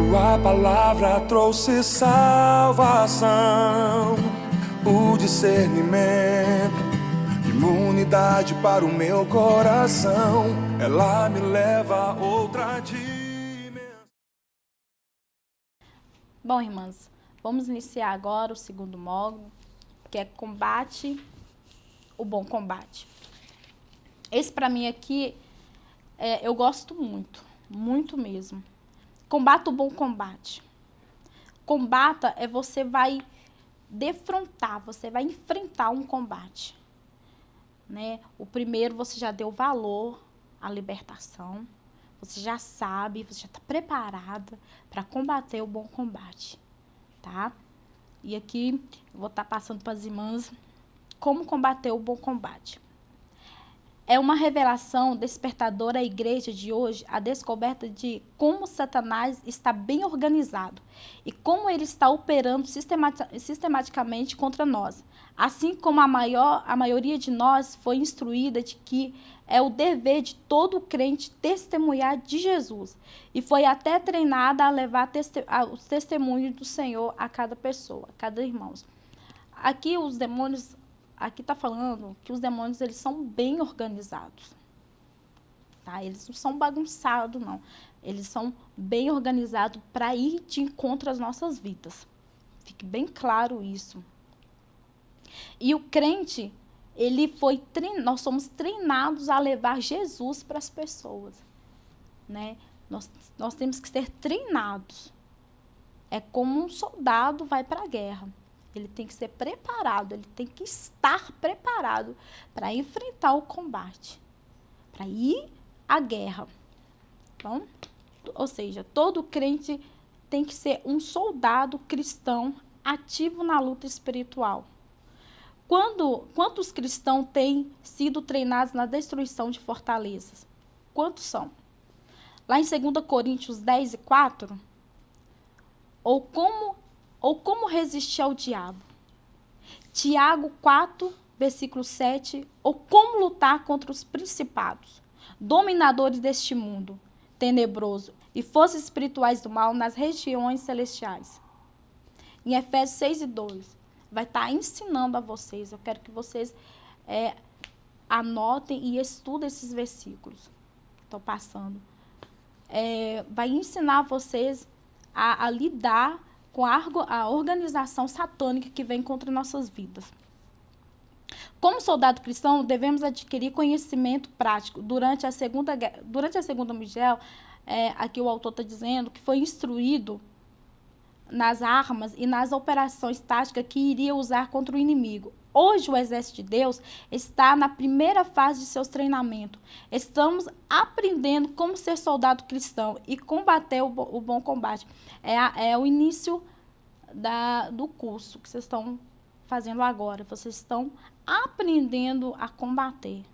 Tua palavra trouxe salvação, o discernimento, imunidade para o meu coração. Ela me leva a outra dimensão. Bom, irmãs, vamos iniciar agora o segundo módulo, que é combate, o bom combate. Esse para mim aqui, eu gosto muito, muito mesmo. Combata o bom combate. Combata é você vai defrontar, você vai enfrentar um combate, né? O primeiro você já deu valor à libertação, você já sabe, você já está preparada para combater o bom combate, tá? E aqui eu vou estar passando para as irmãs como combater o bom combate. É uma revelação despertadora à igreja de hoje, a descoberta de como Satanás está bem organizado e como ele está operando sistematicamente contra nós. Assim como a maioria de nós foi instruída de que é o dever de todo crente testemunhar de Jesus e foi até treinada a levar os testemunhos do Senhor a cada pessoa, a cada irmão. Aqui os demônios... Aqui está falando que os demônios, eles são bem organizados, tá? Eles não são bagunçados, não. Eles são bem organizados para ir de encontro às nossas vidas. Fique bem claro isso. E o crente, nós somos treinados a levar Jesus para as pessoas, né? Nós temos que ser treinados. É como um soldado vai para a guerra. Ele tem que ser preparado, ele tem que estar preparado para enfrentar o combate, para ir à guerra. Então, ou seja, todo crente tem que ser um soldado cristão ativo na luta espiritual. Quantos cristãos têm sido treinados na destruição de fortalezas? Quantos são? Lá em 2 Coríntios 10:4, ou como resistir ao diabo. Tiago 4, versículo 7, ou como lutar contra os principados, dominadores deste mundo tenebroso e forças espirituais do mal nas regiões celestiais. Em Efésios 6:2, vai estar ensinando a vocês, eu quero que vocês anotem e estudem esses versículos. Estou passando. Vai ensinar vocês a lidar com a organização satânica que vem contra nossas vidas. Como soldado cristão, devemos adquirir conhecimento prático. Durante a Segunda Guerra, aqui o autor está dizendo que foi instruído nas armas e nas operações táticas que iria usar contra o inimigo. Hoje, o Exército de Deus está na primeira fase de seus treinamentos. Estamos aprendendo como ser soldado cristão e combater o bom combate. É o início do curso que vocês estão fazendo agora. Vocês estão aprendendo a combater,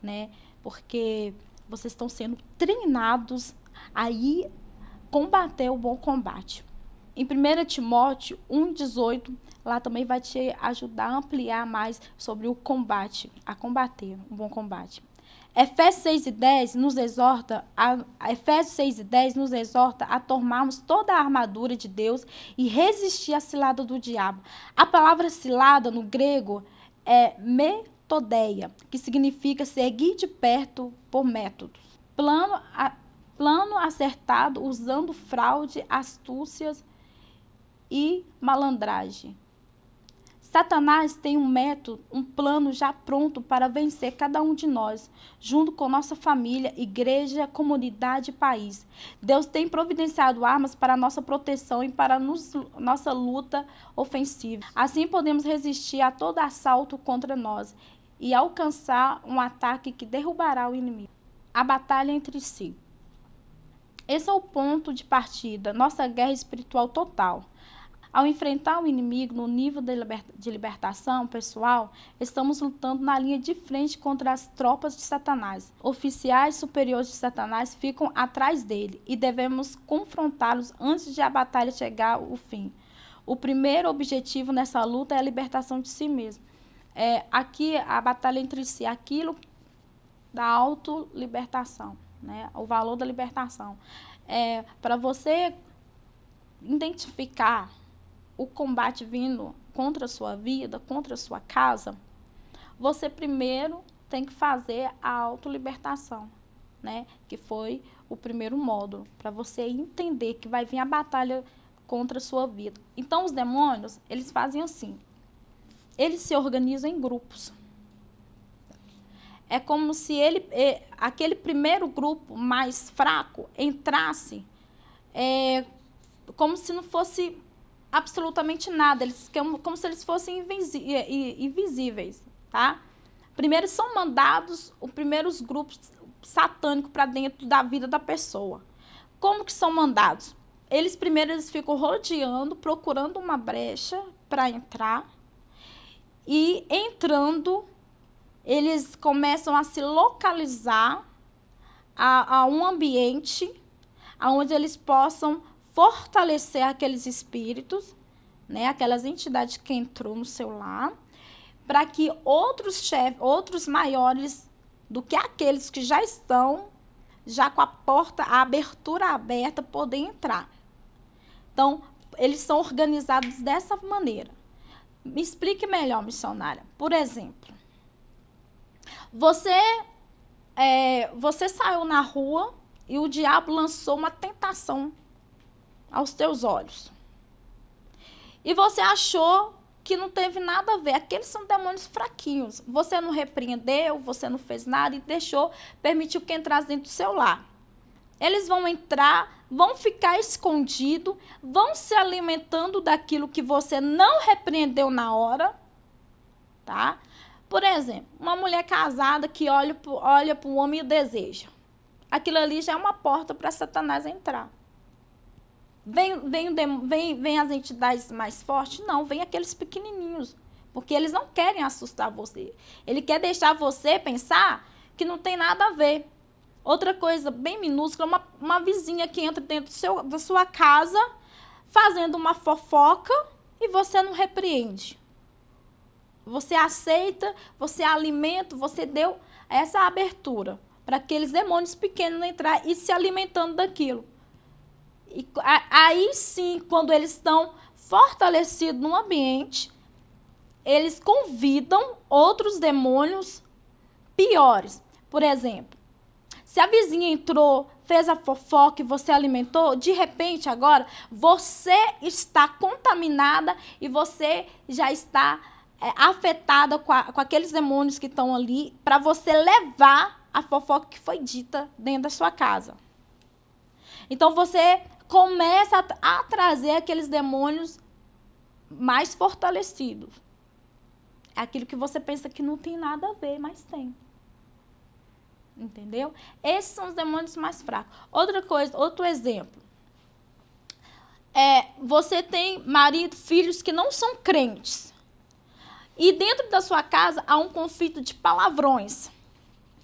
né? Porque vocês estão sendo treinados a ir combater o bom combate. Em 1 Timóteo 1:18, lá também vai te ajudar a ampliar mais sobre o combate, a combater um bom combate. Efésios 6:10 nos exorta a tomarmos toda a armadura de Deus e resistir à cilada do diabo. A palavra cilada no grego é metodeia, que significa seguir de perto por métodos. Plano acertado usando fraude, astúcias e malandragem. Satanás tem um método, um plano já pronto para vencer cada um de nós, junto com nossa família, igreja, comunidade e país. Deus tem providenciado armas para nossa proteção e para nossa luta ofensiva. Assim podemos resistir a todo assalto contra nós e alcançar um ataque que derrubará o inimigo. A batalha entre si. Esse é o ponto de partida, nossa guerra espiritual total. Ao enfrentar o inimigo no nível de libertação pessoal, estamos lutando na linha de frente contra as tropas de Satanás. Oficiais superiores de Satanás ficam atrás dele e devemos confrontá-los antes de a batalha chegar ao fim. O primeiro objetivo nessa luta é a libertação de si mesmo. Aqui a batalha entre si, aquilo da autolibertação, né? O valor da libertação. Para você identificar o combate vindo contra a sua vida, contra a sua casa, você primeiro tem que fazer a autolibertação, né? Que foi o primeiro módulo, para você entender que vai vir a batalha contra a sua vida. Então, os demônios, eles fazem assim. Eles se organizam em grupos. É como se aquele primeiro grupo mais fraco entrasse como se não fosse absolutamente nada. Como se eles fossem invisíveis, tá? Primeiro são mandados os primeiros grupos satânicos para dentro da vida da pessoa. Como que são mandados? Eles ficam rodeando, procurando uma brecha para entrar. E entrando, eles começam a se localizar a um ambiente onde eles possam fortalecer aqueles espíritos, né, aquelas entidades que entrou no seu lar, para que outros chefes, outros maiores do que aqueles que já estão, já com a abertura aberta, poder entrar. Então, eles são organizados dessa maneira. Me explique melhor, missionária. Por exemplo, você saiu na rua e o diabo lançou uma tentação aos teus olhos. E você achou que não teve nada a ver. Aqueles são demônios fraquinhos. Você não repreendeu, você não fez nada e permitiu que entrasse dentro do seu lar. Eles vão entrar, vão ficar escondidos, vão se alimentando daquilo que você não repreendeu na hora, tá? Por exemplo, uma mulher casada que olha para o homem e deseja. Aquilo ali já é uma porta para Satanás entrar. Vem as entidades mais fortes? Não, vem aqueles pequenininhos. Porque eles não querem assustar você. Ele quer deixar você pensar que não tem nada a ver. Outra coisa bem minúscula, uma vizinha que entra dentro da sua casa fazendo uma fofoca e você não repreende. Você aceita, você alimenta, você deu essa abertura para aqueles demônios pequenos entrar e se alimentando daquilo. E aí sim, quando eles estão fortalecidos no ambiente, eles convidam outros demônios piores. Por exemplo, se a vizinha entrou, fez a fofoca e você alimentou, de repente agora você está contaminada e você já está afetada com aqueles demônios que estão ali para você levar a fofoca que foi dita dentro da sua casa. Então você começa a trazer aqueles demônios mais fortalecidos. É aquilo que você pensa que não tem nada a ver, mas tem. Entendeu? Esses são os demônios mais fracos. Outra coisa, outro exemplo. Você tem marido, filhos que não são crentes. E dentro da sua casa há um conflito de palavrões.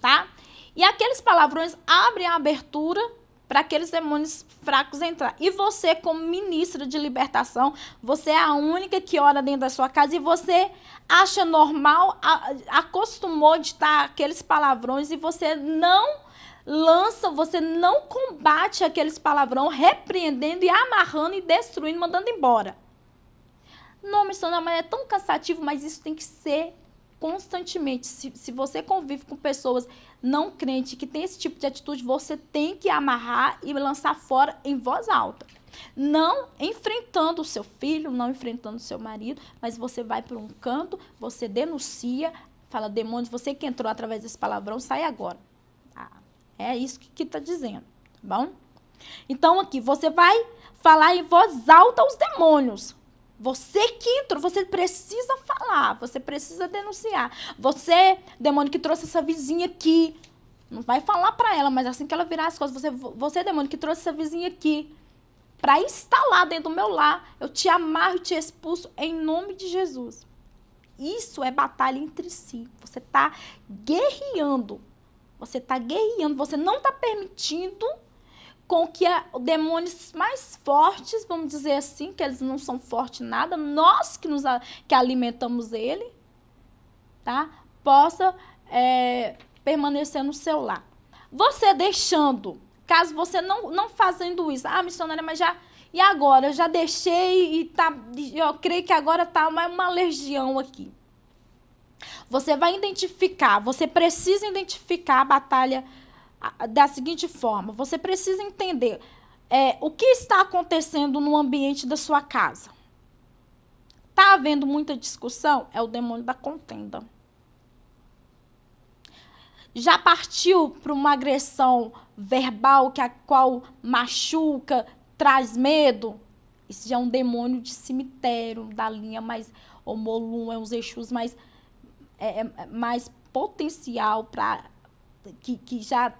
Tá? E aqueles palavrões abrem a abertura para aqueles demônios fracos entrar. E você, como ministra de libertação, você é a única que ora dentro da sua casa e você acha normal, acostumou de estar aqueles palavrões e você não lança, você não combate aqueles palavrões, repreendendo e amarrando e destruindo, mandando embora. Não, missionária, mas é tão cansativo, mas isso tem que ser constantemente. Se você convive com pessoas não crentes que tem esse tipo de atitude, você tem que amarrar e lançar fora em voz alta. Não enfrentando o seu filho, não enfrentando o seu marido, mas você vai para um canto, você denuncia, fala, demônios, você que entrou através desse palavrão, sai agora. É isso que está dizendo, tá bom? Então aqui, você vai falar em voz alta aos demônios. Você que entrou, você precisa falar, você precisa denunciar. Você, demônio que trouxe essa vizinha aqui, não vai falar para ela, mas assim que ela virar as costas, você, demônio que trouxe essa vizinha aqui, para instalar dentro do meu lar, eu te amarro e te expulso em nome de Jesus. Isso é batalha entre si. Você está guerreando. Você está guerreando, você não está permitindo com que demônios mais fortes, vamos dizer assim, que eles não são fortes nada, nós que alimentamos ele, tá? Possa permanecer no seu lar. Você deixando caso você não fazendo isso, missionária, mas já, e agora? Eu já deixei e tá, eu creio que agora tá uma legião aqui. Você vai identificar, você precisa identificar a batalha da seguinte forma, você precisa entender o que está acontecendo no ambiente da sua casa. Está havendo muita discussão? É o demônio da contenda. Já partiu para uma agressão verbal a qual machuca, traz medo? Isso já é um demônio de cemitério, da linha mais Omolum, é uns Exus mais potencial para que já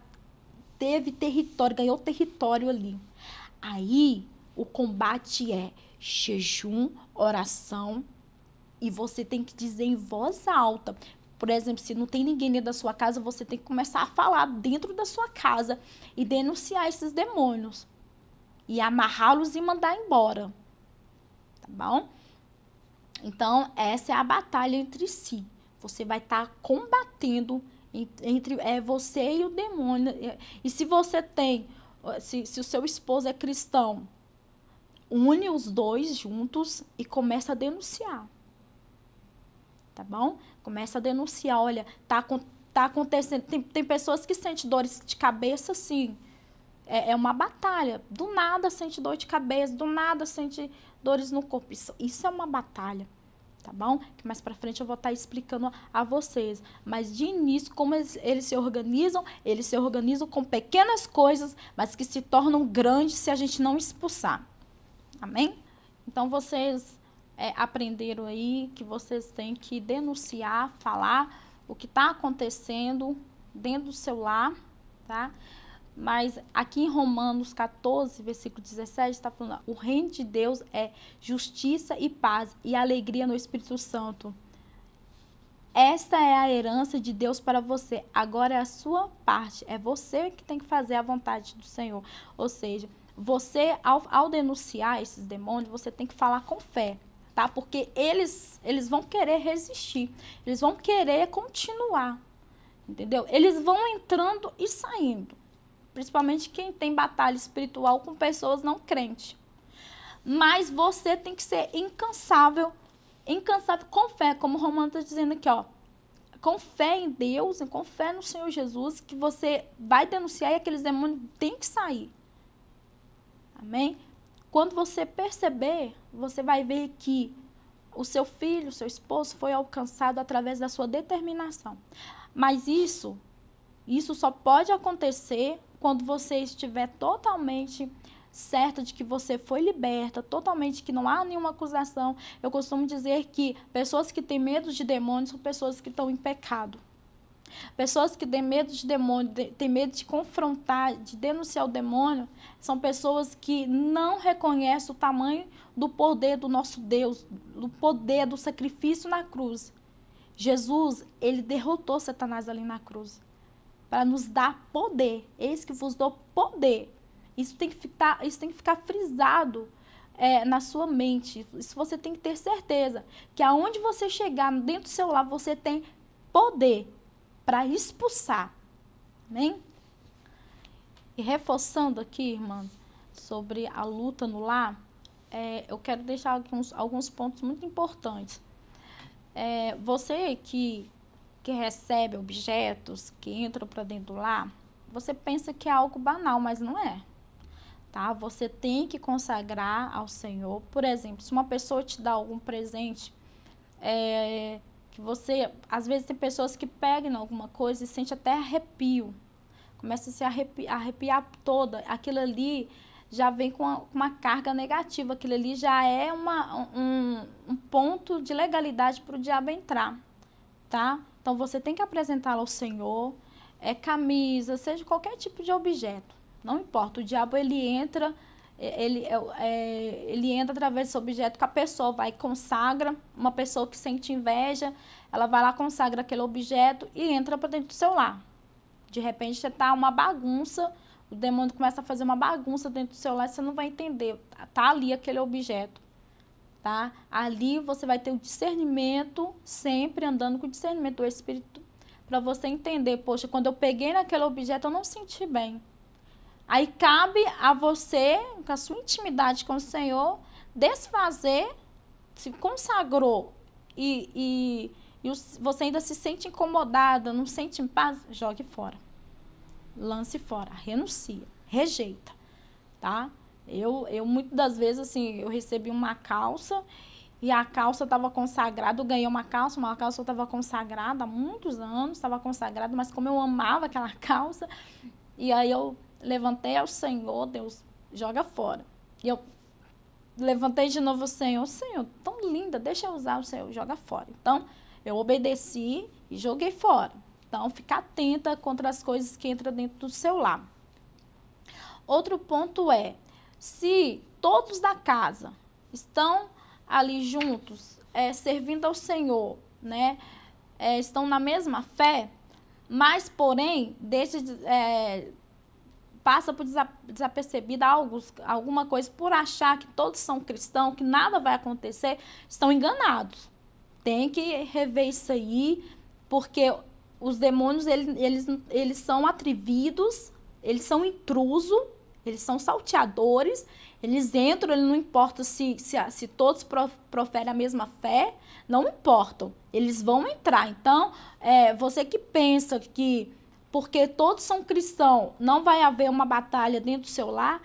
teve território, ganhou território ali. Aí o combate é jejum, oração, e você tem que dizer em voz alta. Por exemplo, se não tem ninguém dentro da sua casa, você tem que começar a falar dentro da sua casa e denunciar esses demônios. E amarrá-los e mandar embora. Tá bom? Então, essa é a batalha entre si. Você vai estar combatendo entre você e o demônio. E se você tem, se o seu esposo é cristão, une os dois juntos e começa a denunciar. Tá bom? Começa a denunciar, olha, tá acontecendo. Tem pessoas que sentem dores de cabeça, sim. É uma batalha. Do nada sente dor de cabeça, do nada sente dores no corpo. Isso é uma batalha. Tá bom? Que mais pra frente eu vou estar explicando a vocês. Mas de início, como eles se organizam com pequenas coisas, mas que se tornam grandes se a gente não expulsar. Amém? Então, vocês aprenderam aí que vocês têm que denunciar, falar o que está acontecendo dentro do seu lar, tá? Mas aqui em Romanos 14, versículo 17, está falando, o reino de Deus é justiça e paz e alegria no Espírito Santo. Esta é a herança de Deus para você. Agora é a sua parte. É você que tem que fazer a vontade do Senhor. Ou seja, você, ao denunciar esses demônios, você tem que falar com fé, tá? Porque eles vão querer resistir. Eles vão querer continuar, entendeu? Eles vão entrando e saindo. Principalmente quem tem batalha espiritual com pessoas não crentes. Mas você tem que ser incansável com fé, como o Romano está dizendo aqui, ó. Com fé em Deus, com fé no Senhor Jesus, que você vai denunciar e aqueles demônios têm que sair. Amém? Quando você perceber, você vai ver que o seu filho, o seu esposo foi alcançado através da sua determinação. Mas isso só pode acontecer quando você estiver totalmente certa de que você foi liberta, totalmente que não há nenhuma acusação. Eu costumo dizer que pessoas que têm medo de demônios são pessoas que estão em pecado. Pessoas que têm medo de demônio, têm medo de confrontar, de denunciar o demônio, são pessoas que não reconhecem o tamanho do poder do nosso Deus, do poder do sacrifício na cruz. Jesus, ele derrotou Satanás ali na cruz para nos dar poder. Eis que vos dou poder. Isso tem que ficar frisado na sua mente. Isso você tem que ter certeza que aonde você chegar dentro do seu lar, você tem poder para expulsar. Amém? E reforçando aqui, irmã, sobre a luta no lar, eu quero deixar alguns pontos muito importantes. Você que recebe objetos, que entram para dentro do lar, você pensa que é algo banal, mas não é. Tá? Você tem que consagrar ao Senhor. Por exemplo, se uma pessoa te dá algum presente, que você, às vezes tem pessoas que pegam alguma coisa e sente até arrepio, começa a se arrepiar toda, aquilo ali já vem com uma carga negativa, aquilo ali já é um ponto de legalidade para o diabo entrar, tá? Então você tem que apresentá-lo ao Senhor, camisa, seja qualquer tipo de objeto, não importa, o diabo ele entra através desse objeto que a pessoa vai e consagra. Uma pessoa que sente inveja, ela vai lá, consagra aquele objeto e entra para dentro do seu lar. De repente, você tá uma bagunça, o demônio começa a fazer uma bagunça dentro do seu lar e você não vai entender. Tá ali aquele objeto, tá? Ali você vai ter o discernimento, sempre andando com o discernimento do Espírito, para você entender, poxa, quando eu peguei naquele objeto, eu não senti bem. Aí cabe a você, com a sua intimidade com o Senhor, desfazer, se consagrou e você ainda se sente incomodada, não sente em paz, jogue fora. Lance fora, renuncia, rejeita, tá? Eu muitas das vezes, assim, eu recebi uma calça e a calça estava consagrada, eu ganhei uma calça estava consagrada há muitos anos, estava consagrada, mas como eu amava aquela calça, e aí eu levantei ao Senhor, Deus, joga fora. E eu levantei de novo o Senhor, tão linda, deixa eu usar o Senhor, joga fora. Então, eu obedeci e joguei fora. Então, fica atenta contra as coisas que entram dentro do seu lar. Outro ponto é, se todos da casa estão ali juntos, servindo ao Senhor, né, estão na mesma fé, mas, porém, passa por desapercebida alguma coisa por achar que todos são cristãos, que nada vai acontecer, estão enganados. Tem que rever isso aí, porque os demônios, eles são atrevidos, eles são intrusos, eles são salteadores, eles entram, não importa se todos proferem a mesma fé, não importam, eles vão entrar. Então, você que pensa que porque todos são cristãos, não vai haver uma batalha dentro do seu lar,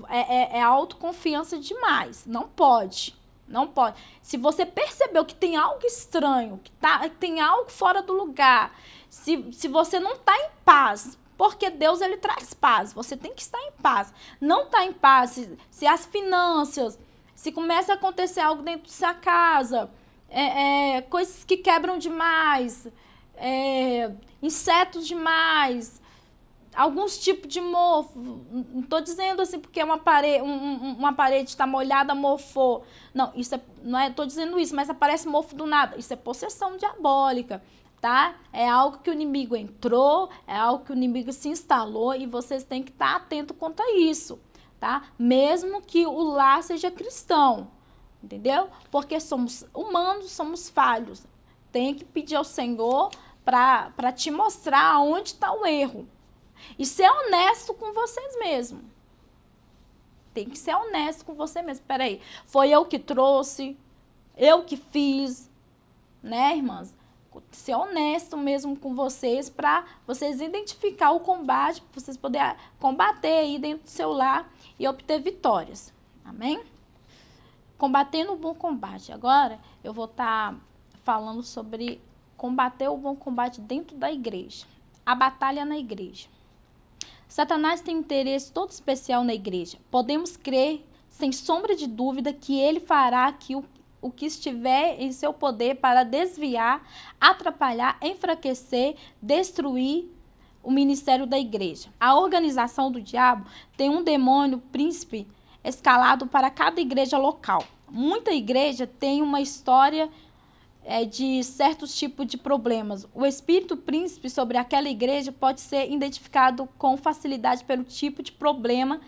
é autoconfiança demais, não pode. Não pode. Se você percebeu que tem algo estranho, que tem algo fora do lugar, se você não está em paz, porque Deus, ele traz paz, você tem que estar em paz. Não está em paz, se as finanças, se começa a acontecer algo dentro da sua casa, coisas que quebram demais, insetos demais, alguns tipos de mofo, não estou dizendo assim porque uma parede está molhada, mofou. Não, não estou dizendo isso, mas aparece mofo do nada. Isso é possessão diabólica, tá? É algo que o inimigo entrou, é algo que o inimigo se instalou e vocês têm que estar atentos quanto a isso, tá? Mesmo que o lar seja cristão, entendeu? Porque somos humanos, somos falhos. Tem que pedir ao Senhor para te mostrar onde está o erro. E ser honesto com vocês mesmos. Tem que ser honesto com você mesmo. Peraí, foi eu que trouxe, eu que fiz, né, irmãs? Ser honesto mesmo com vocês para vocês identificar o combate, para vocês poderem combater aí dentro do seu lar e obter vitórias. Amém? Combatendo o bom combate. Agora eu vou estar falando sobre combater o bom combate dentro da igreja. A batalha na igreja. Satanás tem interesse todo especial na igreja. Podemos crer, sem sombra de dúvida, que ele fará o que estiver em seu poder para desviar, atrapalhar, enfraquecer, destruir o ministério da igreja. A organização do diabo tem um demônio príncipe escalado para cada igreja local. Muita igreja tem uma história de certos tipos de problemas. O espírito príncipe sobre aquela igreja pode ser identificado com facilidade pelo tipo de problema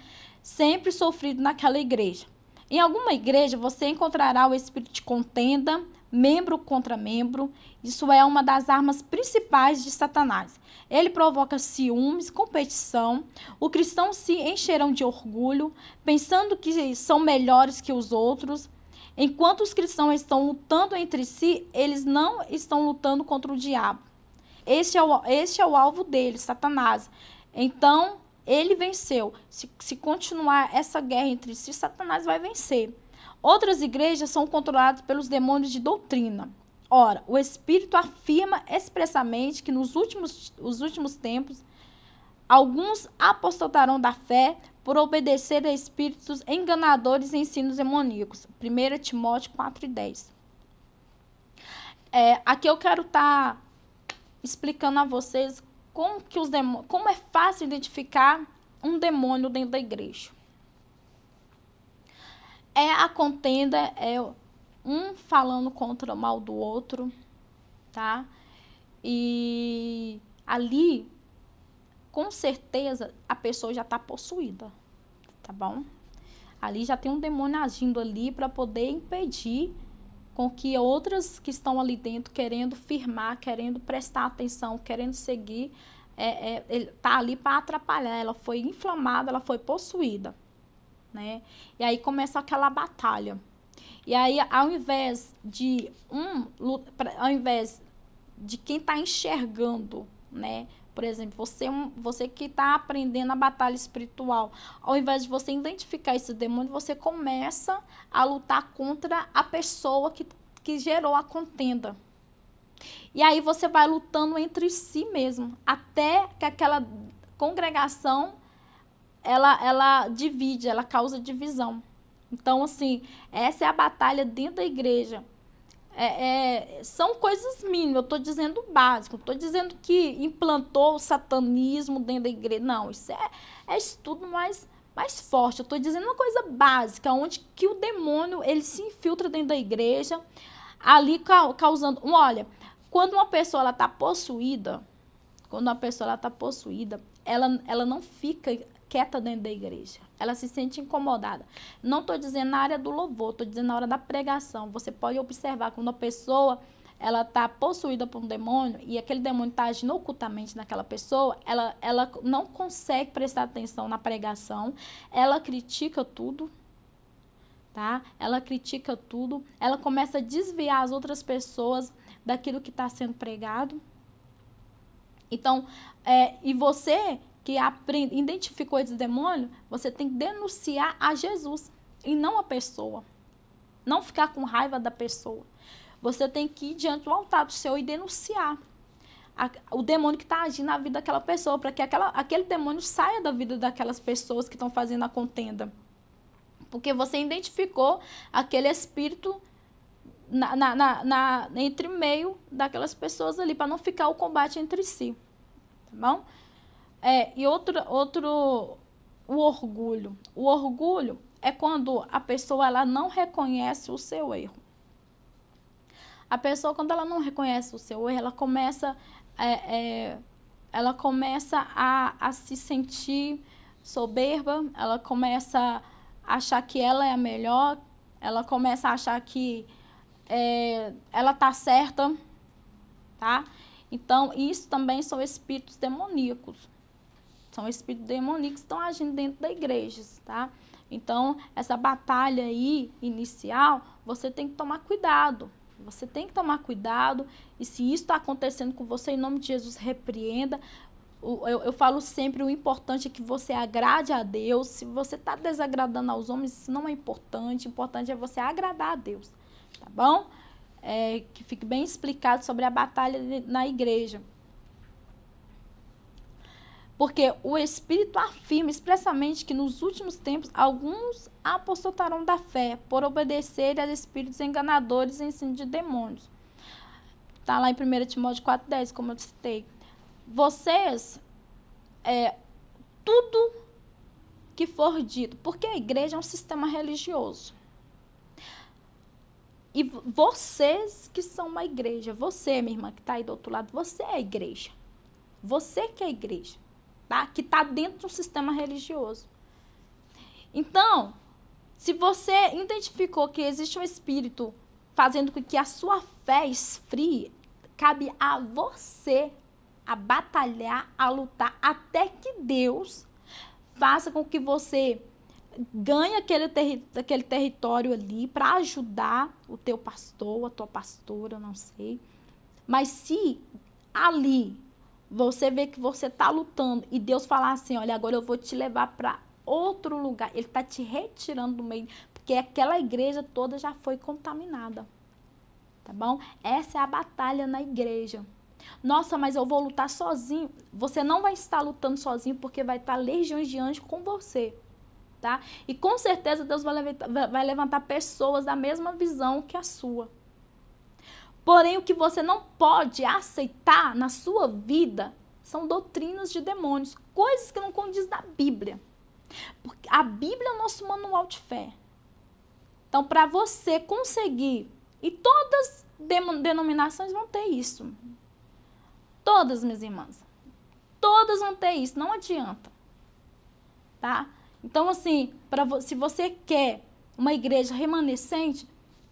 sempre sofrido naquela igreja. Em alguma igreja, você encontrará o espírito de contenda, membro contra membro. Isso é uma das armas principais de Satanás. Ele provoca ciúmes, competição. Os cristãos se encherão de orgulho, pensando que são melhores que os outros. Enquanto os cristãos estão lutando entre si, eles não estão lutando contra o diabo. Este é o alvo dele, Satanás. Então, ele venceu. Se continuar essa guerra entre si, Satanás vai vencer. Outras igrejas são controladas pelos demônios de doutrina. Ora, o Espírito afirma expressamente que nos últimos tempos, alguns apostatarão da fé por obedecer a espíritos enganadores e ensinos demoníacos. 1 Timóteo 4:10. Aqui eu quero estar explicando a vocês como é fácil identificar um demônio dentro da igreja. A contenda, um falando contra o mal do outro, tá? E ali, com certeza, a pessoa já está possuída, tá bom? Ali já tem um demônio agindo ali para poder impedir com que outras que estão ali dentro querendo firmar, querendo prestar atenção, querendo seguir, ele tá ali para atrapalhar. Ela foi inflamada, ela foi possuída, né? E aí começa aquela batalha. E aí, ao invés de quem está enxergando, né? Por exemplo, você que está aprendendo a batalha espiritual, ao invés de você identificar esse demônio, você começa a lutar contra a pessoa que gerou a contenda. E aí você vai lutando entre si mesmo, até que aquela congregação, ela divide, ela causa divisão. Então, assim, essa é a batalha dentro da igreja. São coisas mínimas, eu estou dizendo o básico, estou dizendo que implantou o satanismo dentro da igreja. Não, isso é estudo mais forte. Eu estou dizendo uma coisa básica, onde que o demônio ele se infiltra dentro da igreja, ali causando... Olha, quando uma pessoa está possuída, ela não fica quieta dentro da igreja. Ela se sente incomodada. Não estou dizendo na área do louvor, estou dizendo na hora da pregação. Você pode observar quando a pessoa ela está possuída por um demônio e aquele demônio está agindo ocultamente naquela pessoa, ela não consegue prestar atenção na pregação, ela critica tudo, tá? Ela critica tudo, ela começa a desviar as outras pessoas daquilo que está sendo pregado. Então, e você que identificou esse demônio, você tem que denunciar a Jesus e não a pessoa. Não ficar com raiva da pessoa. Você tem que ir diante do altar do Senhor e denunciar o demônio que está agindo na vida daquela pessoa, para que aquele demônio saia da vida daquelas pessoas que estão fazendo a contenda. Porque você identificou aquele espírito entre meio daquelas pessoas ali, para não ficar o combate entre si. Tá bom? E o orgulho. O orgulho é quando a pessoa ela não reconhece o seu erro. A pessoa, quando ela não reconhece o seu erro, ela começa a se sentir soberba, ela começa a achar que ela é a melhor, ela começa a achar que ela está certa, tá? Então, isso também são espíritos demoníacos. São espíritos demoníacos que estão agindo dentro da igreja, tá? Então, essa batalha aí, inicial, você tem que tomar cuidado. Você tem que tomar cuidado. E se isso está acontecendo com você, em nome de Jesus, repreenda. Eu falo sempre, o importante é que você agrade a Deus. Se você está desagradando aos homens, isso não é importante. O importante é você agradar a Deus, tá bom? Que fique bem explicado sobre a batalha na igreja. Porque o Espírito afirma expressamente que nos últimos tempos alguns apostatarão da fé por obedecer a espíritos enganadores e ensino de demônios. Está lá em 1 Timóteo 4,10, como eu citei. Vocês, tudo que for dito, porque a igreja é um sistema religioso. E vocês que são uma igreja, você, minha irmã, que está aí do outro lado, você é a igreja. Você que é a igreja. Tá? Que está dentro de um sistema religioso. Então, se você identificou que existe um espírito fazendo com que a sua fé esfrie, cabe a você a batalhar, a lutar, até que Deus faça com que você ganhe aquele território ali para ajudar o teu pastor, a tua pastora, eu não sei. Mas se ali você vê que você está lutando e Deus falar assim, olha, agora eu vou te levar para outro lugar. Ele está te retirando do meio, porque aquela igreja toda já foi contaminada. Tá bom? Essa é a batalha na igreja. Nossa, mas eu vou lutar sozinho. Você não vai estar lutando sozinho, porque vai estar legiões de anjos com você. Tá? E com certeza Deus vai levantar pessoas da mesma visão que a sua. Porém, o que você não pode aceitar na sua vida são doutrinas de demônios, coisas que não condiz da Bíblia. Porque a Bíblia é o nosso manual de fé. Então, para você conseguir, e todas as denominações vão ter isso. Todas, minhas irmãs. Todas vão ter isso, não adianta. Tá? Então, assim, se você quer uma igreja remanescente,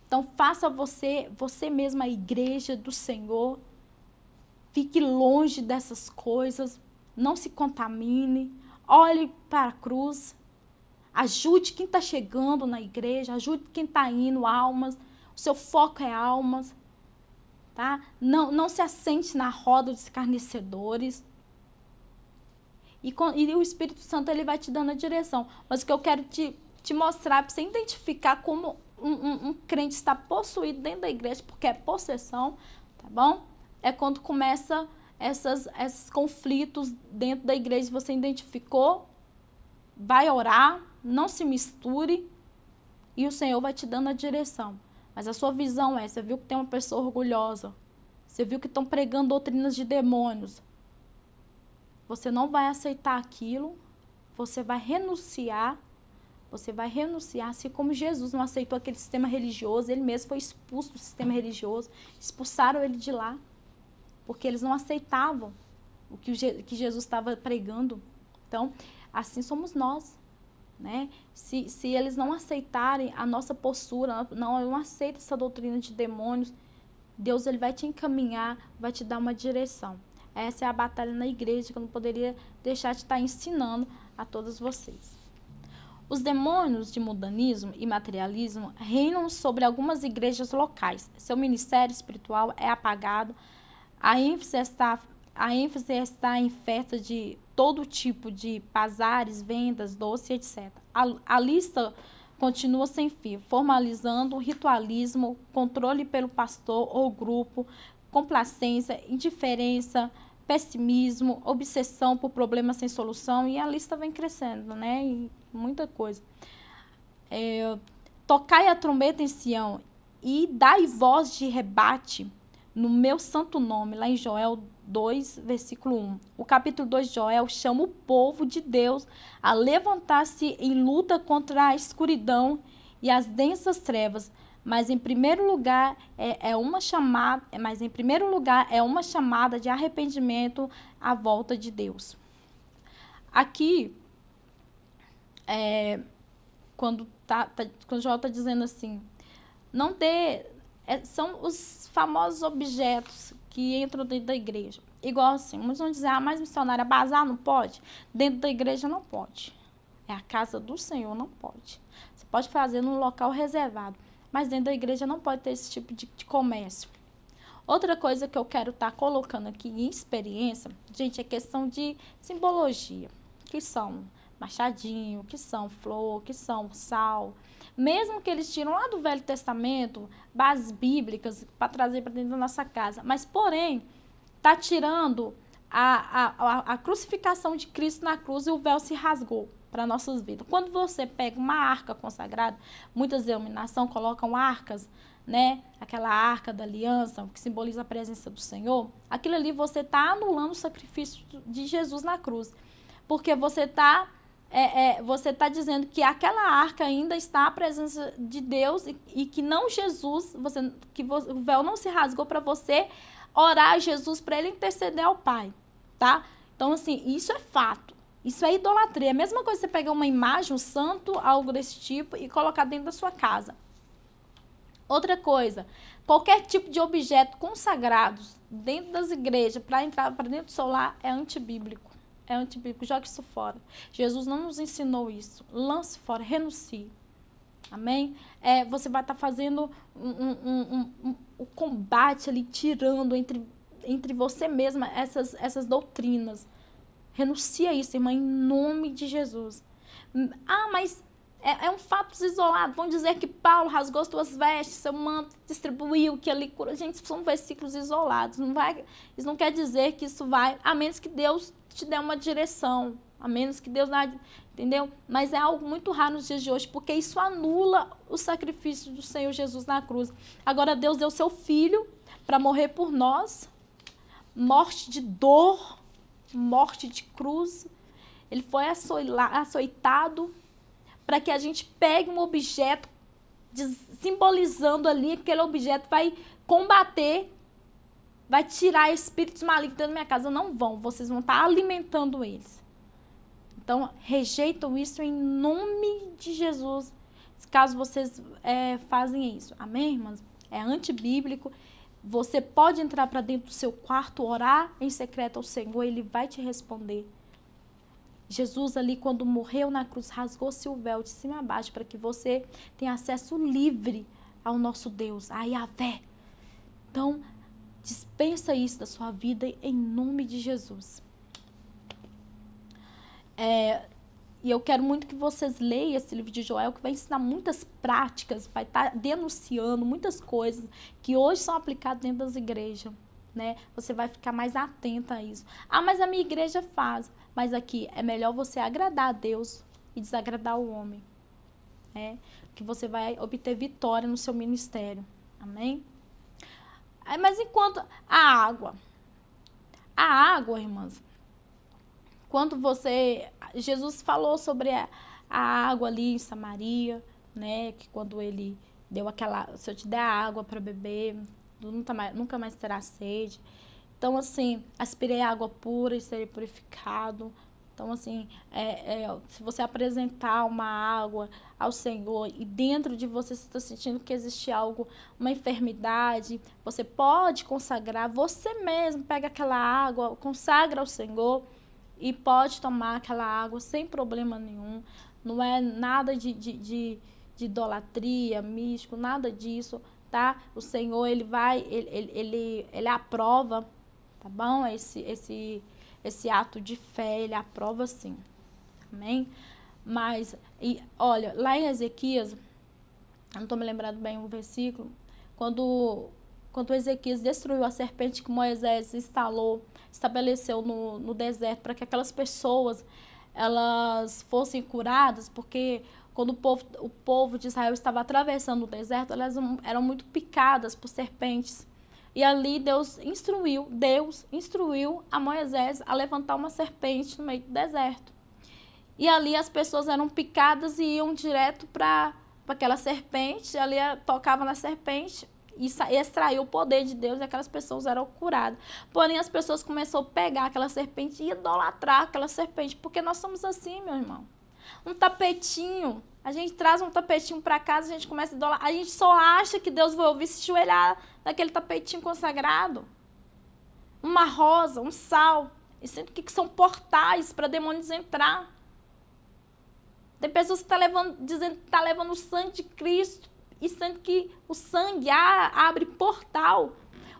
então faça você mesma a igreja do Senhor. Fique longe dessas coisas, não se contamine, olhe para a cruz, ajude quem está chegando na igreja, ajude quem está indo, almas, o seu foco é almas, tá? Não se assente na roda dos escarnecedores. E o Espírito Santo, ele vai te dando a direção. Mas o que eu quero te mostrar, para você identificar como um crente está possuído dentro da igreja, porque é possessão, tá bom? É quando começa esses conflitos dentro da igreja, você identificou, vai orar, não se misture, e o Senhor vai te dando a direção. Mas a sua visão é, você viu que tem uma pessoa orgulhosa, você viu que estão pregando doutrinas de demônios, você não vai aceitar aquilo, você vai renunciar, assim como Jesus não aceitou aquele sistema religioso, ele mesmo foi expulso do sistema religioso, expulsaram ele de lá, porque eles não aceitavam o que Jesus estava pregando. Então, assim somos nós, né? Se eles não aceitarem a nossa postura, não aceitam essa doutrina de demônios, Deus, ele vai te encaminhar, vai te dar uma direção. Essa é a batalha na igreja, que eu não poderia deixar de estar ensinando a todos vocês. Os demônios de mundanismo e materialismo reinam sobre algumas igrejas locais. Seu ministério espiritual é apagado, a ênfase está em festa de todo tipo de bazares, vendas, doces, etc. A lista continua sem fim, formalizando o ritualismo, controle pelo pastor ou grupo, complacência, indiferença, pessimismo, obsessão por problemas sem solução, e a lista vem crescendo, né? E muita coisa. Tocai a trombeta em Sião e dai voz de rebate no meu santo nome, lá em Joel 2, versículo 1. O capítulo 2 de Joel chama o povo de Deus a levantar-se em luta contra a escuridão e as densas trevas, mas em primeiro lugar é uma chamada de arrependimento à volta de Deus. Aqui, quando Joel está dizendo assim, são os famosos objetos que entram dentro da igreja. Igual assim, muitos vão dizer, mas missionária, bazar não pode? Dentro da igreja não pode. É a casa do Senhor, não pode. Você pode fazer num local reservado, mas dentro da igreja não pode ter esse tipo de comércio. Outra coisa que eu quero estar colocando aqui em experiência, gente, é questão de simbologia, que são machadinho, que são flor, que são sal. Mesmo que eles tiram lá do Velho Testamento bases bíblicas para trazer para dentro da nossa casa, mas porém está tirando a crucificação de Cristo na cruz, e o véu se rasgou para nossas vidas. Quando você pega uma arca consagrada, muitas denominações colocam arcas, né? Aquela arca da aliança, que simboliza a presença do Senhor. Aquilo ali você está anulando o sacrifício de Jesus na cruz, porque você está dizendo que aquela arca ainda está a presença de Deus e que não Jesus, o véu não se rasgou para você orar a Jesus para ele interceder ao Pai, tá? Então, assim, isso é fato. Isso é idolatria. A mesma coisa você pegar uma imagem, um santo, algo desse tipo, e colocar dentro da sua casa. Outra coisa, qualquer tipo de objeto consagrados dentro das igrejas para entrar para dentro do seu lar é antibíblico. É antibíblico, jogue isso fora. Jesus não nos ensinou isso. Lance fora, renuncie. Amém? Você vai estar fazendo um combate ali, tirando entre você mesma essas doutrinas. Renuncia a isso, irmã, em nome de Jesus. Mas é um fato isolado. Vão dizer que Paulo rasgou as tuas vestes, seu manto, distribuiu, que ali cura. Gente, são versículos isolados. Isso não quer dizer que isso vai, a menos que Deus te dê uma direção, a menos que Deus dá, entendeu? Mas é algo muito raro nos dias de hoje, porque isso anula o sacrifício do Senhor Jesus na cruz. Agora Deus deu seu Filho para morrer por nós, morte de dor, morte de cruz. Ele foi açoitado para que a gente pegue um objeto, simbolizando ali, aquele objeto vai combater, vai tirar espíritos malignos da minha casa. Não vão, vocês vão estar alimentando eles. Então, rejeitam isso em nome de Jesus, caso vocês fazem isso. Amém, irmãs? É antibíblico. Você pode entrar para dentro do seu quarto, orar em secreto ao Senhor, Ele vai te responder. Jesus ali, quando morreu na cruz, rasgou-se o véu de cima a baixo para que você tenha acesso livre ao nosso Deus, a Yahvé. Então, dispensa isso da sua vida em nome de Jesus. E eu quero muito que vocês leiam esse livro de Joel, que vai ensinar muitas práticas, vai estar denunciando muitas coisas que hoje são aplicadas dentro das igrejas, né? Você vai ficar mais atenta a isso. Ah, mas a minha igreja faz. Mas aqui é melhor você agradar a Deus e desagradar o homem, né? Que você vai obter vitória no seu ministério. Amém? Mas enquanto a água, irmãs, quando Jesus falou sobre a água ali em Samaria, né? Que quando ele deu se eu te der a água para beber, nunca mais terá sede. Então, assim, aspirei água pura e serei purificado. Então, assim, se você apresentar uma água ao Senhor e dentro de você está sentindo que existe uma enfermidade, você pode consagrar, você mesmo pega aquela água, consagra ao Senhor e pode tomar aquela água sem problema nenhum. Não é nada de idolatria, místico, nada disso, tá? O Senhor, ele aprova, tá bom? Esse ato de fé, ele aprova sim. Amém? Mas, olha, lá em Ezequias, eu não estou me lembrando bem o versículo, quando Ezequias destruiu a serpente que Moisés estabeleceu no deserto para que aquelas pessoas elas fossem curadas, porque quando o povo de Israel estava atravessando o deserto, elas eram muito picadas por serpentes. E ali Deus instruiu a Moisés a levantar uma serpente no meio do deserto. E ali as pessoas eram picadas e iam direto para aquela serpente, ali tocava na serpente e extraiu o poder de Deus e aquelas pessoas eram curadas. Porém, as pessoas começaram a pegar aquela serpente e idolatrar aquela serpente, porque nós somos assim, meu irmão. Um tapetinho, a gente traz um tapetinho para casa, a gente começa a idolatrar, a gente só acha que Deus vai ouvir se joelhar naquele tapetinho consagrado. Uma rosa, um sal, e sendo que são portais para demônios entrar. Tem pessoas que dizendo que está levando o sangue de Cristo, e sendo que o sangue abre portal.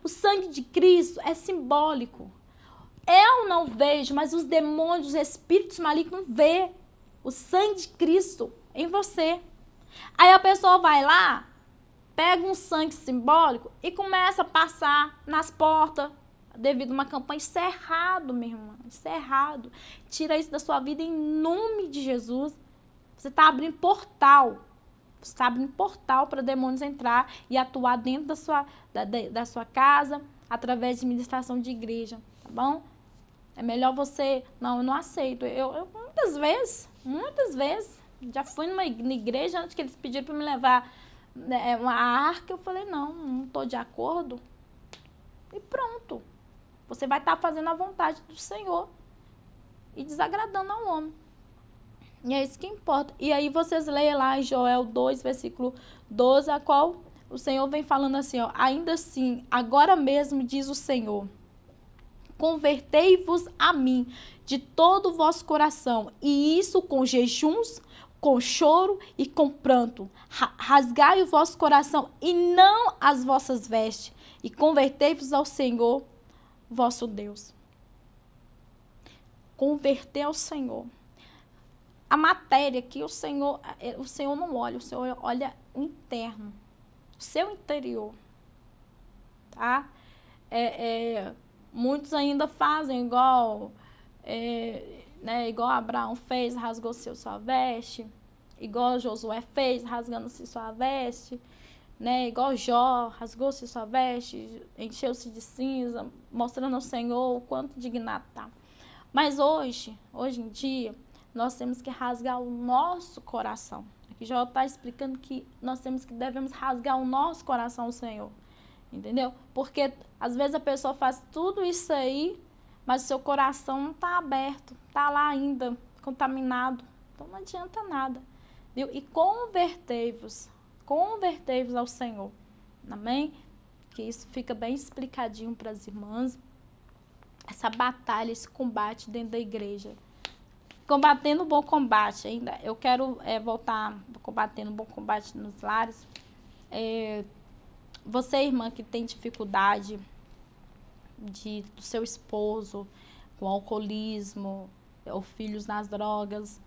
O sangue de Cristo é simbólico. Eu não vejo, mas os demônios, os espíritos malignos vê o sangue de Cristo em você. Aí a pessoa vai lá, pega um sangue simbólico e começa a passar nas portas devido a uma campanha. Isso é errado, minha irmã. Isso é errado. Tira isso da sua vida em nome de Jesus. Você está abrindo portal. Você está abrindo portal para demônios entrar e atuar dentro da sua casa através de ministração de igreja, tá bom? É melhor você... Não, eu não aceito. Eu muitas vezes, já fui numa igreja antes que eles pediram para me levar uma arca. Eu falei, não estou de acordo. E pronto. Você vai estar fazendo a vontade do Senhor e desagradando ao homem. E é isso que importa. E aí vocês leem lá em Joel 2, versículo 12, a qual o Senhor vem falando assim, ó, ainda assim, agora mesmo diz o Senhor, convertei-vos a mim de todo o vosso coração, e isso com jejuns, com choro e com pranto. Rasgai o vosso coração e não as vossas vestes, e convertei-vos ao Senhor, vosso Deus. Converter ao Senhor. A matéria que o Senhor não olha, o Senhor olha o interno, o seu interior, tá? Muitos ainda fazem igual Abraão fez, rasgou-se sua veste, igual Josué fez, rasgando-se sua veste, né? Igual Jó, rasgou-se sua veste, encheu-se de cinza, mostrando ao Senhor o quanto indignado tá. Mas hoje em dia, nós temos que rasgar o nosso coração. Aqui já está explicando que devemos rasgar o nosso coração ao Senhor. Entendeu? Porque às vezes a pessoa faz tudo isso aí, mas o seu coração não está aberto, está lá ainda, contaminado. Então não adianta nada. Viu? E convertei-vos ao Senhor. Amém? que isso fica bem explicadinho para as irmãs. Essa batalha, esse combate dentro da igreja. Combatendo o bom combate. Ainda eu quero voltar combatendo o bom combate nos lares. Você, irmã, que tem dificuldade do seu esposo com alcoolismo, ou filhos nas drogas,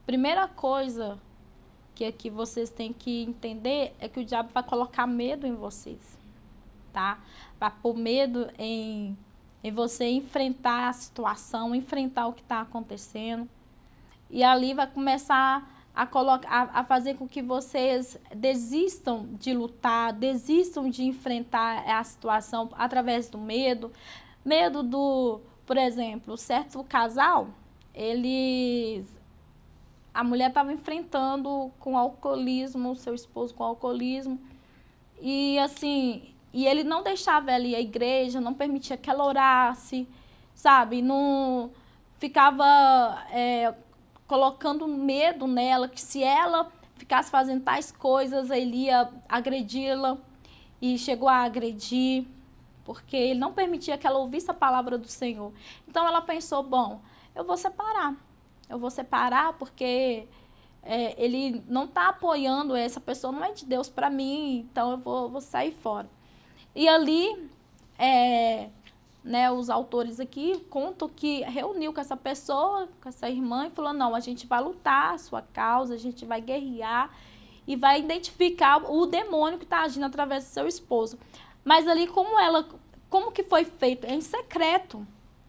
primeira coisa que vocês têm que entender é que o diabo vai colocar medo em vocês, tá? Vai pôr medo em você enfrentar a situação, enfrentar o que está acontecendo. E ali vai começar a fazer com que vocês desistam de lutar, desistam de enfrentar a situação através do medo. Medo por exemplo, certo casal, a mulher estava enfrentando com alcoolismo, seu esposo com alcoolismo, e assim, ele não deixava ela ir à igreja, não permitia que ela orasse, sabe? Não ficava colocando medo nela, que se ela ficasse fazendo tais coisas, ele ia agredi-la, e chegou a agredir, porque ele não permitia que ela ouvisse a palavra do Senhor. Então ela pensou, bom, eu vou separar porque ele não está apoiando, essa pessoa não é de Deus para mim, então eu vou sair fora. E ali, os autores aqui contam que reuniu com essa pessoa, com essa irmã, e falou, não, a gente vai lutar a sua causa, a gente vai guerrear e vai identificar o demônio que está agindo através do seu esposo. Mas ali, como que foi feito? Em secreto,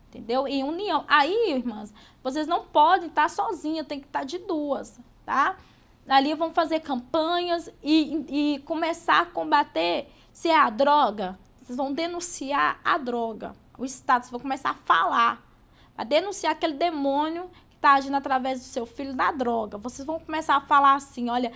entendeu? Em união. Aí, irmãs, vocês não podem estar sozinhas, tem que estar de duas, tá? Ali vão fazer campanhas e começar a combater, se é a droga, vocês vão denunciar a droga. O Estado, vocês vão começar a falar, a denunciar aquele demônio que está agindo através do seu filho da droga. Vocês vão começar a falar assim, olha,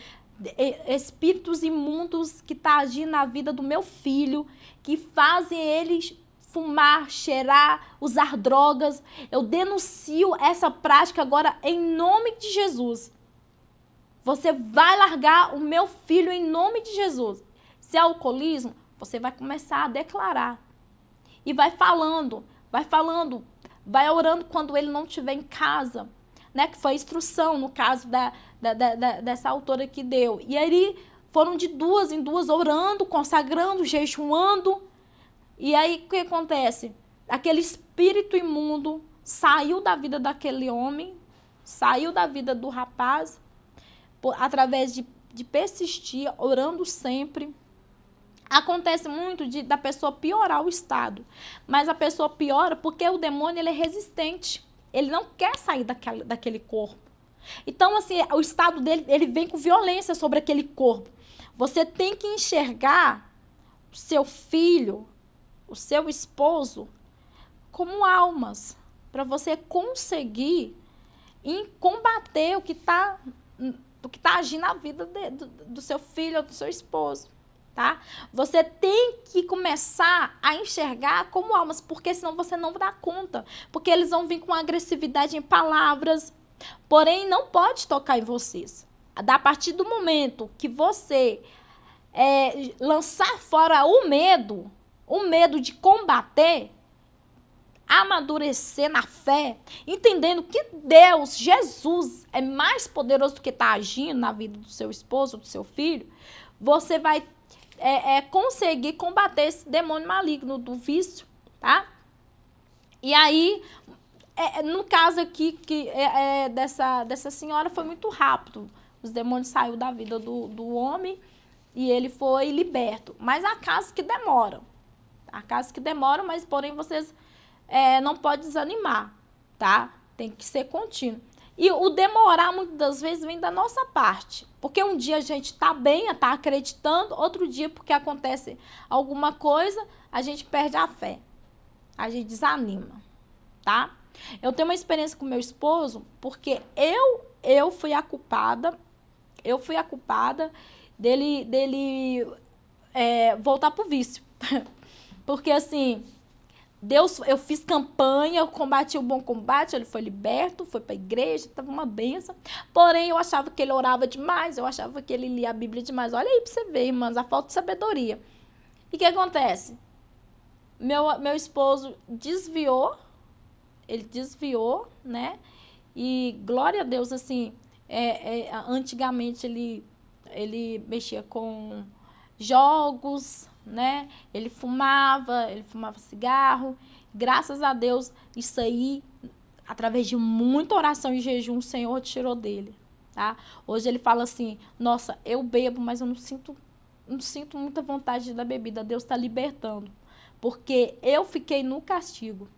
espíritos imundos que estão agindo na vida do meu filho, que fazem eles fumar, cheirar, usar drogas. Eu denuncio essa prática agora em nome de Jesus. Você vai largar o meu filho em nome de Jesus. Se é alcoolismo, você vai começar a declarar. E vai falando, vai orando quando ele não estiver em casa. Né, que foi a instrução, no caso dessa autora que deu. E aí foram de duas em duas, orando, consagrando, jejuando. E aí o que acontece? Aquele espírito imundo saiu da vida daquele homem, saiu da vida do rapaz, através de persistir, orando sempre. Acontece muito da pessoa piorar o estado, mas a pessoa piora porque o demônio ele é resistente. Ele não quer sair daquele corpo. Então, assim, o estado dele, ele vem com violência sobre aquele corpo. Você tem que enxergar o seu filho, o seu esposo, como almas, para você conseguir combater o que tá agindo na vida do seu filho ou do seu esposo. Tá? Você tem que começar a enxergar como almas, porque senão você não dá conta. Porque eles vão vir com agressividade em palavras, porém não pode tocar em vocês. A partir do momento que você lançar fora o medo de combater, amadurecer na fé, entendendo que Deus, Jesus, é mais poderoso do que está agindo na vida do seu esposo, do seu filho, você vai conseguir combater esse demônio maligno do vício, tá? E aí, no caso aqui dessa senhora, foi muito rápido. Os demônios saíram da vida do homem e ele foi liberto. Mas há casos que demoram. Há casos que demoram, mas porém vocês não podem desanimar, tá? Tem que ser contínuo. E o demorar, muitas das vezes, vem da nossa parte. Porque um dia a gente está bem, está acreditando, outro dia, porque acontece alguma coisa, a gente perde a fé. A gente desanima, tá? Eu tenho uma experiência com meu esposo, porque eu fui a culpada dele voltar pro vício. Porque, assim, Deus, eu fiz campanha, eu combati o bom combate, ele foi liberto, foi para a igreja, estava uma bênção. Porém, eu achava que ele orava demais, eu achava que ele lia a Bíblia demais. Olha aí para você ver, irmãs, a falta de sabedoria. E o que acontece? Meu esposo desviou, ele desviou, né? E glória a Deus, assim, antigamente ele mexia com jogos, né? Ele fumava cigarro. Graças a Deus, isso aí, através de muita oração e jejum, o Senhor tirou dele, tá? Hoje ele fala assim, nossa, eu bebo, mas eu não sinto muita vontade da bebida. Deus está libertando, porque eu fiquei no castigo,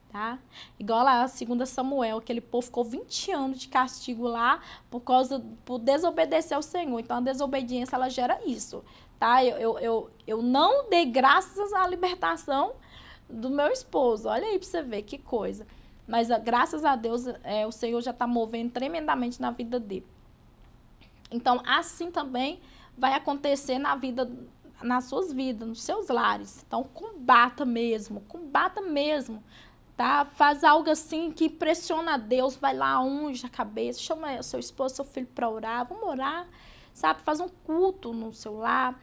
tá? Igual lá, 2 Samuel, aquele povo ficou 20 anos de castigo lá por desobedecer ao Senhor. Então, a desobediência, ela gera isso, tá? Eu não dei graças à libertação do meu esposo. Olha aí pra você ver que coisa. Mas, graças a Deus, o Senhor já tá movendo tremendamente na vida dele. Então, assim também vai acontecer nas suas vidas, nos seus lares. Então, combata mesmo, tá? Faz algo assim que impressiona a Deus, vai lá, unge a cabeça, chama seu esposo, seu filho para orar, vamos orar, sabe? Faz um culto no seu lar,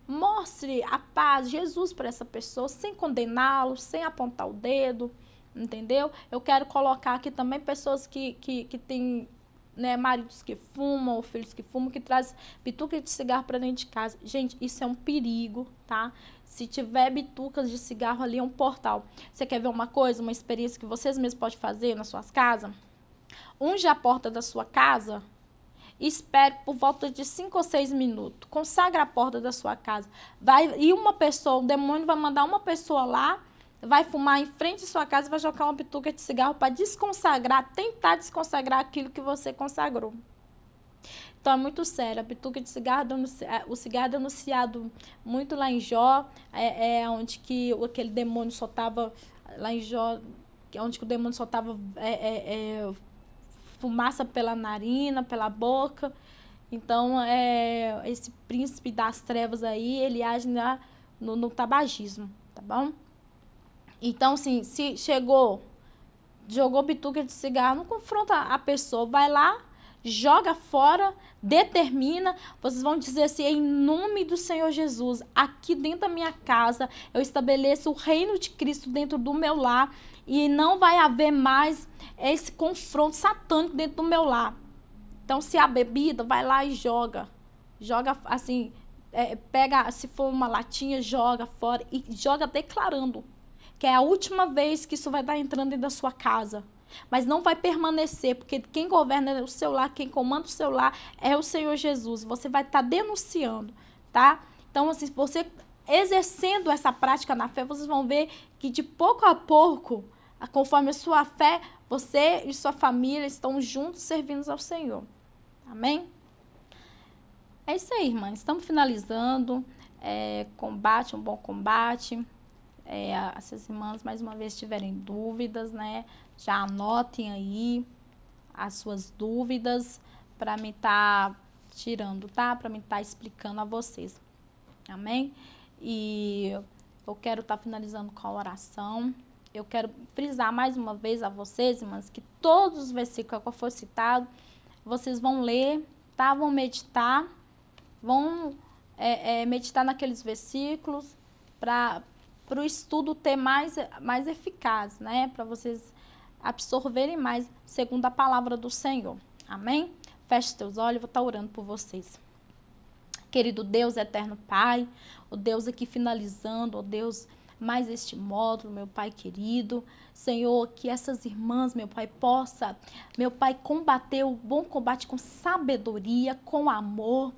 mostre a paz, Jesus para essa pessoa, sem condená-lo, sem apontar o dedo, entendeu? Eu quero colocar aqui também pessoas que têm, né, maridos que fumam, ou filhos que fumam, que trazem bituca de cigarro para dentro de casa. Gente, isso é um perigo, tá? Se tiver bitucas de cigarro ali, é um portal. Você quer ver uma coisa, uma experiência que vocês mesmos podem fazer nas suas casas? Unge a porta da sua casa e espere por volta de 5 ou 6 minutos. Consagra a porta da sua casa. E uma pessoa, o demônio vai mandar uma pessoa lá, vai fumar em frente à sua casa e vai jogar uma bituca de cigarro para tentar desconsagrar aquilo que você consagrou. Então, é muito sério. A bituca de cigarro, o cigarro é denunciado muito lá em Jó, onde que aquele demônio soltava, lá em Jó, onde que o demônio soltava fumaça pela narina, pela boca. Então, esse príncipe das trevas aí, ele age no tabagismo, tá bom? Então, assim, se jogou bituca de cigarro, não confronta a pessoa, vai lá, joga fora, determina, vocês vão dizer assim, em nome do Senhor Jesus, aqui dentro da minha casa, eu estabeleço o reino de Cristo dentro do meu lar, e não vai haver mais esse confronto satânico dentro do meu lar. Então, se há bebida, vai lá e joga assim, pega, se for uma latinha, joga fora, e joga declarando que é a última vez que isso vai estar entrando dentro da sua casa. Mas não vai permanecer, porque quem governa é o seu lar, quem comanda o seu lar é o Senhor Jesus. Você vai estar denunciando, tá? Então, assim, você exercendo essa prática na fé, vocês vão ver que de pouco a pouco, conforme a sua fé, você e sua família estão juntos servindo ao Senhor. Amém? É isso aí, irmãs. Estamos finalizando. Combate, um bom combate. Essas irmãs, mais uma vez, tiverem dúvidas, né? Já anotem aí as suas dúvidas para mim estar tirando, tá? Para mim estar explicando a vocês. Amém? E eu quero estar finalizando com a oração. Eu quero frisar mais uma vez a vocês, irmãs, que todos os versículos que for citado, vocês vão ler, tá? Vão meditar, meditar naqueles versículos para o estudo ter mais eficaz, né? Para vocês absorverem mais segundo a palavra do Senhor. Amém? Feche teus olhos, eu vou estar orando por vocês. Querido Deus, eterno Pai, o Deus aqui finalizando, o Deus, mais este módulo, meu Pai querido. Senhor, que essas irmãs, meu Pai, possa, meu Pai, combater o bom combate com sabedoria, com amor.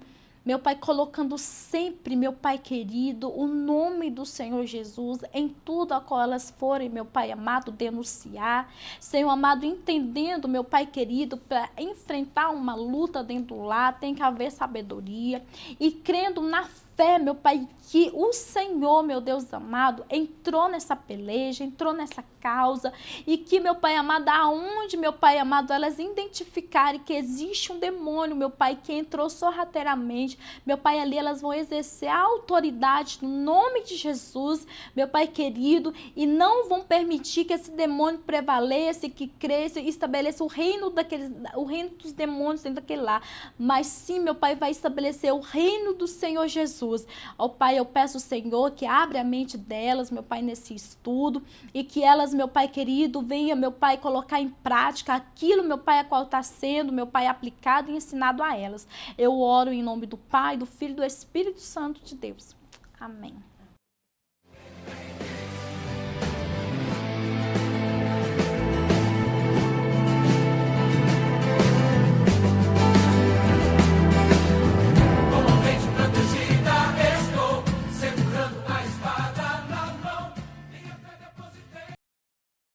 Meu Pai, colocando sempre, meu Pai querido, o nome do Senhor Jesus em tudo a qual elas forem, meu Pai amado, denunciar. Senhor amado, entendendo, meu Pai querido, para enfrentar uma luta dentro do lar, tem que haver sabedoria. E crendo na fé, meu Pai, que o Senhor, meu Deus amado, entrou nessa peleja, entrou nessa causa, e que, meu Pai amado, aonde, meu Pai amado, elas identificarem que existe um demônio, meu Pai, que entrou sorrateiramente, meu Pai, ali elas vão exercer a autoridade no nome de Jesus, meu Pai querido, e não vão permitir que esse demônio prevaleça, que cresça e estabeleça o reino dos demônios dentro daquele lá, mas sim, meu Pai, vai estabelecer o reino do Senhor Jesus. Ó Pai, eu peço, Senhor, que abra a mente delas, meu Pai, nesse estudo, e que elas, meu Pai querido, venha, meu Pai, colocar em prática aquilo, meu Pai, a qual está sendo, meu Pai, aplicado e ensinado a elas. Eu oro em nome do Pai, do Filho e do Espírito Santo de Deus. Amém.